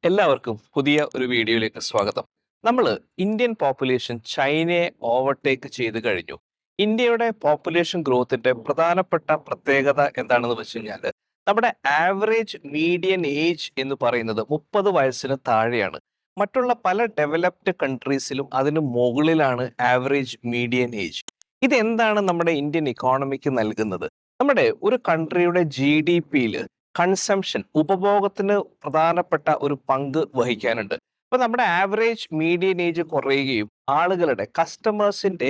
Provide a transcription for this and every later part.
എല്ലാവർക്കും പുതിയ ഒരു വീഡിയോയിലേക്ക് സ്വാഗതം. നമ്മൾ ഇന്ത്യൻ പോപ്പുലേഷൻ ചൈനയെ ഓവർടേക്ക് ചെയ്ത് കഴിഞ്ഞു. ഇന്ത്യയുടെ പോപ്പുലേഷൻ ഗ്രോത്തിന്റെ പ്രധാനപ്പെട്ട പ്രത്യേകത എന്താണെന്ന് വെച്ച് കഴിഞ്ഞാൽ നമ്മുടെ ആവറേജ് മീഡിയൻ ഏജ് എന്ന് പറയുന്നത് 30 വയസ്സിന് താഴെയാണ്. മറ്റുള്ള പല ഡെവലപ്ഡ് കൺട്രീസിലും അതിന് മുകളിലാണ് ആവറേജ് മീഡിയൻ ഏജ്. ഇതെന്താണ് നമ്മുടെ ഇന്ത്യൻ ഇക്കോണമിക്ക് നൽകുന്നത്? നമ്മുടെ ഒരു കൺട്രിയുടെ GDP-യിൽ കൺസംഷൻ ഉപഭോഗത്തിന് പ്രധാനപ്പെട്ട ഒരു പങ്ക് വഹിക്കാനുണ്ട്. അപ്പൊ നമ്മുടെ ആവറേജ് മീഡിയൻ ഏജ് കുറയുകയും ആളുകളുടെ കസ്റ്റമേഴ്സിന്റെ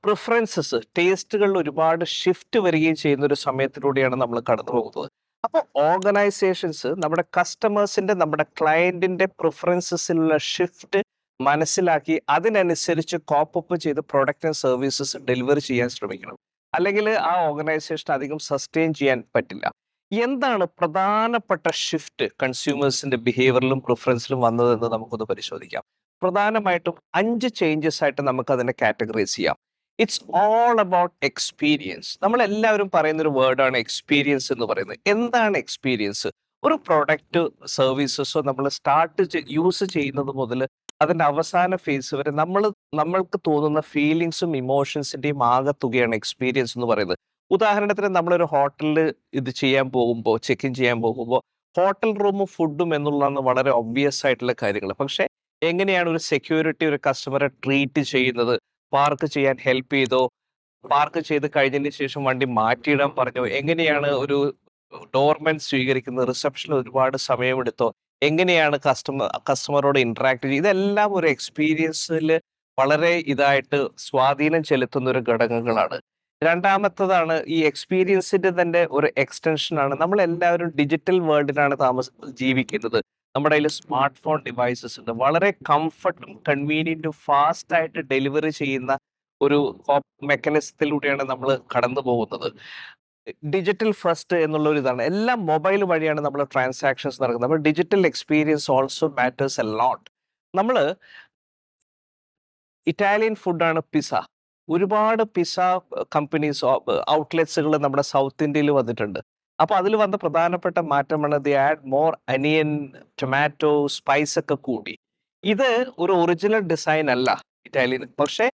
പ്രിഫറൻസസ് ടേസ്റ്റുകളിൽ ഒരുപാട് ഷിഫ്റ്റ് വരികയും ചെയ്യുന്ന ഒരു സമയത്തിലൂടെയാണ് നമ്മൾ കടന്നു പോകുന്നത്. അപ്പോൾ ഓർഗനൈസേഷൻസ് നമ്മുടെ കസ്റ്റമേഴ്സിന്റെ നമ്മുടെ ക്ലയന്റിന്റെ പ്രിഫറൻസസിലുള്ള ഷിഫ്റ്റ് മനസ്സിലാക്കി അതിനനുസരിച്ച് കോപ്പപ്പ് ചെയ്ത് പ്രൊഡക്റ്റ് ആൻഡ് സർവീസസ് ഡെലിവറി ചെയ്യാൻ ശ്രമിക്കണം. അല്ലെങ്കിൽ ആ ഓർഗനൈസേഷൻ അധികം സസ്റ്റെയിൻ ചെയ്യാൻ പറ്റില്ല. എന്താണ് പ്രധാനപ്പെട്ട ഷിഫ്റ്റ് കൺസ്യൂമേഴ്സിന്റെ ബിഹേവിയറിലും പ്രിഫറൻസിലും വന്നതെന്ന് നമുക്കൊന്ന് പരിശോധിക്കാം. പ്രധാനമായിട്ടും 5 ചേഞ്ചസ് ആയിട്ട് നമുക്ക് അതിനെ കാറ്റഗറൈസ് ചെയ്യാം. It's all about experience. നമ്മൾ എല്ലാവരും പറയുന്ന ഒരു വേർഡാണ് എക്സ്പീരിയൻസ് എന്ന് പറയുന്നത്. എന്താണ് എക്സ്പീരിയൻസ്? ഒരു പ്രൊഡക്റ്റ് സർവീസസോ നമ്മൾ യൂസ് ചെയ്യുന്നത് മുതൽ അതിന്റെ അവസാന ഫേസ് വരെ നമ്മൾക്ക് തോന്നുന്ന ഫീലിങ്സും ഇമോഷൻസിന്റെയും ആകെത്തുകയാണ് എക്സ്പീരിയൻസ് എന്ന് പറയുന്നത്. ഉദാഹരണത്തിന് നമ്മളൊരു ഹോട്ടലിൽ ചെക്ക് ഇൻ ചെയ്യാൻ പോകുമ്പോൾ ഹോട്ടൽ റൂമും ഫുഡും എന്നുള്ളതാണ് വളരെ ഒബ്വിയസ് ആയിട്ടുള്ള കാര്യങ്ങൾ. പക്ഷെ എങ്ങനെയാണ് ഒരു സെക്യൂരിറ്റി ഒരു കസ്റ്റമറെ ട്രീറ്റ് ചെയ്യുന്നത്? പാർക്ക് ചെയ്യാൻ ഹെൽപ്പ് ചെയ്തോ? പാർക്ക് ചെയ്ത് കഴിഞ്ഞതിന് ശേഷം വണ്ടി മാറ്റിയിടാൻ പറഞ്ഞോ? എങ്ങനെയാണ് ഒരു ഡോർമാൻ സ്വീകരിക്കുന്നത്? റിസപ്ഷനിൽ ഒരുപാട് സമയമെടുത്തോ? എങ്ങനെയാണ് കസ്റ്റമറോട് ഇന്ററാക്ട് ചെയ്യുക? ഇതെല്ലാം ഒരു എക്സ്പീരിയൻസിൽ വളരെ ഇതായിട്ട് സ്വാധീനം ചെലുത്തുന്ന ഒരു ഘടകങ്ങളാണ്. രണ്ടാമത്തതാണ് ഈ എക്സ്പീരിയൻസിന്റെ തന്നെ ഒരു എക്സ്റ്റൻഷൻ ആണ്. നമ്മൾ എല്ലാവരും ഡിജിറ്റൽ വേൾഡിലാണ് ജീവിക്കുന്നത്. നമ്മുടെ കയ്യിൽ സ്മാർട്ട് ഫോൺ ഡിവൈസസ് ഉണ്ട്. വളരെ കംഫർട്ടും കൺവീനിയന്റും ഫാസ്റ്റ് ആയിട്ട് ഡെലിവറി ചെയ്യുന്ന ഒരു മെക്കാനിസത്തിലൂടെയാണ് നമ്മൾ കടന്നു പോകുന്നത്. ഡിജിറ്റൽ ഫസ്റ്റ് എന്നുള്ള ഒരു ഇതാണ്. എല്ലാം മൊബൈൽ വഴിയാണ് നമ്മൾ ട്രാൻസാക്ഷൻസ് നടക്കുന്നത്. അപ്പോൾ digital experience also matters a lot. നമ്മൾ ഇറ്റാലിയൻ ഫുഡാണ് പിസ്സ. ഒരുപാട് പിസ്സ കമ്പനീസ് ഔട്ട്ലെറ്റ്സുകൾ നമ്മുടെ സൗത്ത് ഇന്ത്യയിൽ വന്നിട്ടുണ്ട്. അപ്പൊ അതിൽ വന്ന പ്രധാനപ്പെട്ട മാറ്റമാണ് ദി ആഡ് മോർ അനിയൻ, ടൊമാറ്റോ, സ്പൈസ് ഒക്കെ കൂടി. ഇത് ഒരു ഒറിജിനൽ ഡിസൈൻ അല്ല ഇറ്റാലിയൻ. പക്ഷേ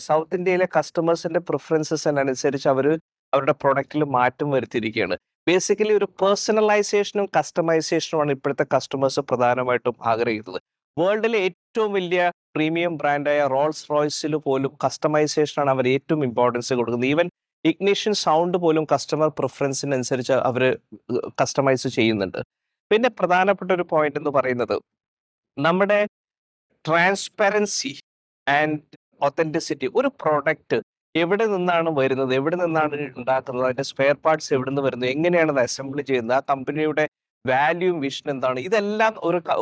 സൗത്ത് ഇന്ത്യയിലെ കസ്റ്റമേഴ്സിന്റെ പ്രിഫറൻസസിനനുസരിച്ച് അവരുടെ പ്രൊഡക്റ്റിൽ മാറ്റം വരുത്തിയിരിക്കുകയാണ്. ബേസിക്കലി ഒരു പേഴ്സണലൈസേഷനും കസ്റ്റമൈസേഷനുമാണ് ഇപ്പോഴത്തെ കസ്റ്റമേഴ്സ് പ്രധാനമായിട്ടും ആഗ്രഹിക്കുന്നത്. വേൾഡിലെ ഏറ്റവും വലിയ പ്രീമിയം ബ്രാൻഡായ റോൾസ് റോയ്സിൽ പോലും കസ്റ്റമൈസേഷനാണ് അവർ ഏറ്റവും ഇമ്പോർട്ടൻസ് കൊടുക്കുന്നത്. ഈവൻ ഇഗ്നിഷൻ സൗണ്ട് പോലും കസ്റ്റമർ പ്രിഫറൻസിനനുസരിച്ച് അവർ കസ്റ്റമൈസ് ചെയ്യുന്നുണ്ട്. പിന്നെ പ്രധാനപ്പെട്ട ഒരു പോയിന്റ് എന്ന് പറയുന്നത് നമ്മുടെ ട്രാൻസ്പെറൻസി ആൻഡ് ഒത്തന്റിസിറ്റി. ഒരു പ്രോഡക്റ്റ് എവിടെ നിന്നാണ് വരുന്നത്, എവിടെ നിന്നാണ് ഉണ്ടാക്കുന്നത്, അതിന്റെ സ്പെയർ പാർട്സ് എവിടെ നിന്ന് വരുന്നത്, എങ്ങനെയാണ് അത് അസംബിൾ ചെയ്യുന്നത്, ആ കമ്പനിയുടെ വാല്യൂം വിഷൻ എന്താണ്, ഇതെല്ലാം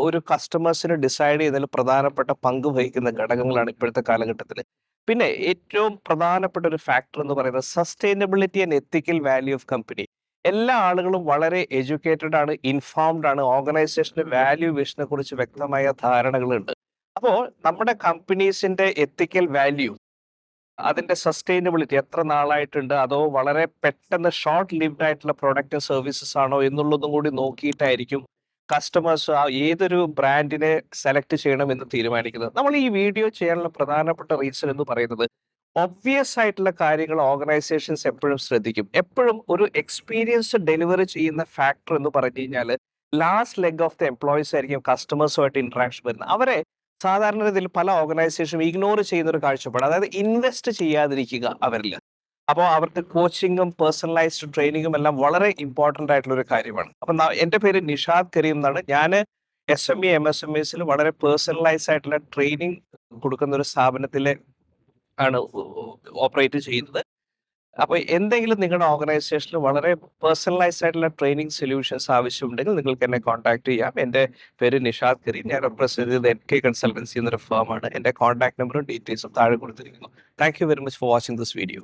ഒരു കസ്റ്റമേഴ്സിന് ഡിസൈഡ് ചെയ്യുന്നതിൽ പ്രധാനപ്പെട്ട പങ്ക് വഹിക്കുന്ന ഘടകങ്ങളാണ് ഇപ്പോഴത്തെ കാലഘട്ടത്തിൽ. പിന്നെ ഏറ്റവും പ്രധാനപ്പെട്ട ഒരു ഫാക്ടർ എന്ന് പറയുന്നത് sustainability and ethical value of company. എല്ലാ ആളുകളും വളരെ എഡ്യൂക്കേറ്റഡ് ആണ്, ഇൻഫോംഡ് ആണ്, ഓർഗനൈസേഷന്റെ വാല്യൂ വിഷനെ കുറിച്ച് വ്യക്തമായ ധാരണകളുണ്ട്. അപ്പോൾ നമ്മുടെ കമ്പനീസിന്റെ എത്തിക്കൽ വാല്യൂ, അതിന്റെ സസ്റ്റൈനബിലിറ്റി എത്ര നാളായിട്ടുണ്ട്, അതോ വളരെ പെട്ടെന്ന് ഷോർട്ട് ലിവ്ഡ് ആയിട്ടുള്ള പ്രൊഡക്റ്റ് സർവീസസ് ആണോ എന്നുള്ളതും കൂടി നോക്കിയിട്ടായിരിക്കും കസ്റ്റമേഴ്സ് ഏതൊരു ബ്രാൻഡിനെ സെലക്ട് ചെയ്യണമെന്ന് തീരുമാനിക്കുന്നത്. നമ്മൾ ഈ വീഡിയോ ചെയ്യാനുള്ള പ്രധാനപ്പെട്ട റീസൺ എന്ന് പറയുന്നത് ഒബ്വിയസ് ആയിട്ടുള്ള കാര്യങ്ങൾ ഓർഗനൈസേഷൻസ് എപ്പോഴും ശ്രദ്ധിക്കും. എപ്പോഴും ഒരു എക്സ്പീരിയൻസ് ഡെലിവറി ചെയ്യുന്ന ഫാക്ടർ എന്ന് പറഞ്ഞു കഴിഞ്ഞാൽ last leg of the employees ആയിരിക്കും കസ്റ്റമേഴ്സുമായിട്ട് ഇന്ററാക്ഷൻ വരുന്നത്. അവരെ സാധാരണ രീതിയിൽ പല ഓർഗനൈസേഷനും ഇഗ്നോർ ചെയ്യുന്ന ഒരു കാഴ്ചപ്പാട്, അതായത് ഇൻവെസ്റ്റ് ചെയ്യാതിരിക്കുക അവരിൽ. അപ്പോൾ അവർക്ക് കോച്ചിങ്ങും പേഴ്സണലൈസ്ഡ് ട്രെയിനിങ്ങും എല്ലാം വളരെ ഇമ്പോർട്ടൻ്റ് ആയിട്ടുള്ള ഒരു കാര്യമാണ്. അപ്പം എൻ്റെ പേര് നിഷാദ് കരീം എന്നാണ്. ഞാൻ SME MSMEസിൽ വളരെ പേഴ്സണലൈസ് ആയിട്ടുള്ള ട്രെയിനിങ് കൊടുക്കുന്ന ഒരു സ്ഥാപനത്തിലെ ആണ് ഓപ്പറേറ്റ് ചെയ്യുന്നത്. അപ്പോൾ എന്തെങ്കിലും നിങ്ങളുടെ ഓർഗനൈസേഷനിൽ വളരെ പേഴ്സണലൈസ്ഡ് ആയിട്ടുള്ള ട്രെയിനിങ് സൊല്യൂഷൻസ് ആവശ്യമുണ്ടെങ്കിൽ നിങ്ങൾക്ക് എന്നെ കോൺടാക്ട് ചെയ്യാം. എൻ്റെ പേര് നിഷാദ് കരീം. ഞാൻ റെപ്രസെന്റ് ചെയ്ത് NK കൺസൾട്ടൻസി എന്നൊരു ഫേമാണ്. എൻ്റെ കോൺടാക്ട് നമ്പറും ഡീറ്റെയിൽസും താഴെ കൊടുത്തിരിക്കുന്നു. Thank you very much for watching this video.